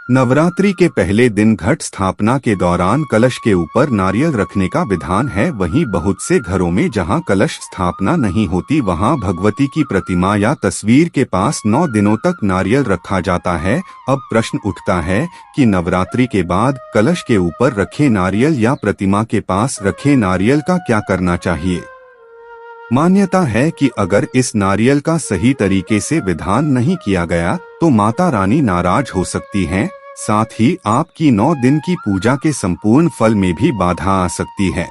नवरात्रि के पहले दिन घट स्थापना के दौरान कलश के ऊपर नारियल रखने का विधान है। वहीं बहुत से घरों में जहां कलश स्थापना नहीं होती वहां भगवती की प्रतिमा या तस्वीर के पास 9 दिनों तक नारियल रखा जाता है। अब प्रश्न उठता है कि नवरात्रि के बाद कलश के ऊपर रखे नारियल या प्रतिमा के पास रखे नारियल का क्या करना चाहिए। मान्यता है कि अगर इस नारियल का सही तरीके से विधान नहीं किया गया तो माता रानी नाराज हो सकती हैं। साथ ही आपकी 9 दिन की पूजा के संपूर्ण फल में भी बाधा आ सकती है।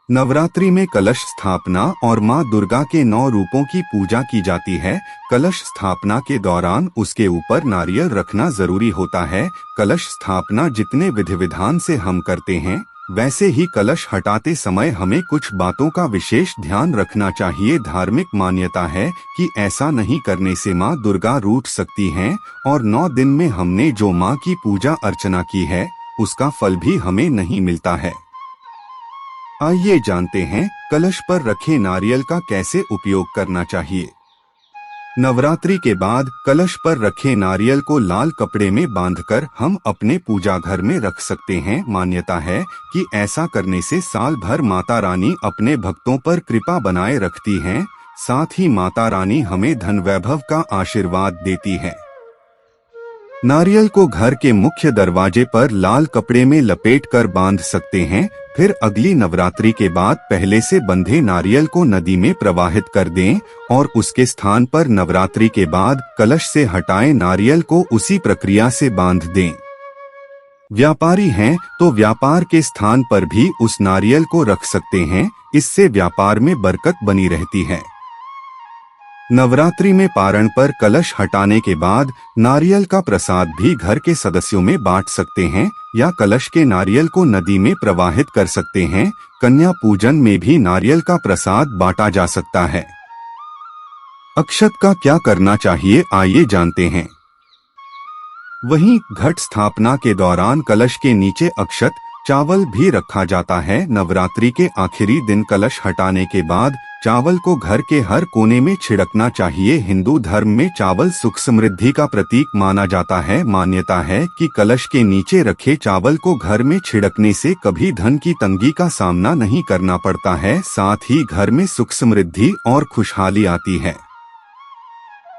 नवरात्रि में कलश स्थापना और मां दुर्गा के 9 रूपों की पूजा की जाती है। कलश स्थापना के दौरान उसके ऊपर नारियल रखना जरूरी होता है। कलश स्थापना जितने विधि विधान से हम करते हैं वैसे ही कलश हटाते समय हमें कुछ बातों का विशेष ध्यान रखना चाहिए। धार्मिक मान्यता है कि ऐसा नहीं करने से मां दुर्गा रूठ सकती हैं और 9 दिन में हमने जो मां की पूजा अर्चना की है उसका फल भी हमें नहीं मिलता है। आइए जानते हैं कलश पर रखे नारियल का कैसे उपयोग करना चाहिए। नवरात्रि के बाद कलश पर रखे नारियल को लाल कपड़े में बांधकर हम अपने पूजा घर में रख सकते हैं। मान्यता है कि ऐसा करने से साल भर माता रानी अपने भक्तों पर कृपा बनाए रखती हैं। साथ ही माता रानी हमें धन वैभव का आशीर्वाद देती है। नारियल को घर के मुख्य दरवाजे पर लाल कपड़े में लपेटकर बांध सकते हैं। फिर अगली नवरात्रि के बाद पहले से बंधे नारियल को नदी में प्रवाहित कर दें और उसके स्थान पर नवरात्रि के बाद कलश से हटाए नारियल को उसी प्रक्रिया से बांध दें। व्यापारी हैं तो व्यापार के स्थान पर भी उस नारियल को रख सकते हैं। इससे व्यापार में बरकत बनी रहती है। नवरात्रि में पारण पर कलश हटाने के बाद नारियल का प्रसाद भी घर के सदस्यों में बांट सकते हैं या कलश के नारियल को नदी में प्रवाहित कर सकते हैं। कन्या पूजन में भी नारियल का प्रसाद बांटा जा सकता है। अक्षत का क्या करना चाहिए आइए जानते हैं। वहीं घट स्थापना के दौरान कलश के नीचे अक्षत चावल भी रखा जाता है। नवरात्रि के आखिरी दिन कलश हटाने के बाद चावल को घर के हर कोने में छिड़कना चाहिए। हिंदू धर्म में चावल सुख समृद्धि का प्रतीक माना जाता है। मान्यता है कि कलश के नीचे रखे चावल को घर में छिड़कने से कभी धन की तंगी का सामना नहीं करना पड़ता है। साथ ही घर में सुख समृद्धि और खुशहाली आती है।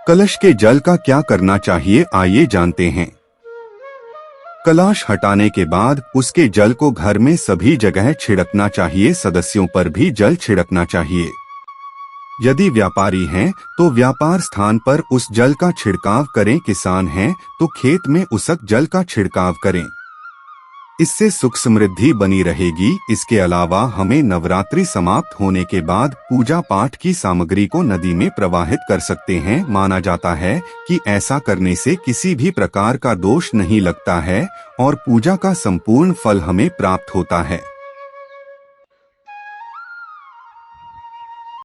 कलश के जल का क्या करना चाहिए आइए जानते हैं। कलश हटाने के बाद उसके जल को घर में सभी जगह छिड़कना चाहिए। सदस्यों पर भी जल छिड़कना चाहिए। यदि व्यापारी हैं तो व्यापार स्थान पर उस जल का छिड़काव करें। किसान हैं तो खेत में उसक जल का छिड़काव करें। इससे सुख समृद्धि बनी रहेगी। इसके अलावा हमें नवरात्रि समाप्त होने के बाद पूजा पाठ की सामग्री को नदी में प्रवाहित कर सकते हैं। माना जाता है कि ऐसा करने से किसी भी प्रकार का दोष नहीं लगता है और पूजा का संपूर्ण फल हमें प्राप्त होता है।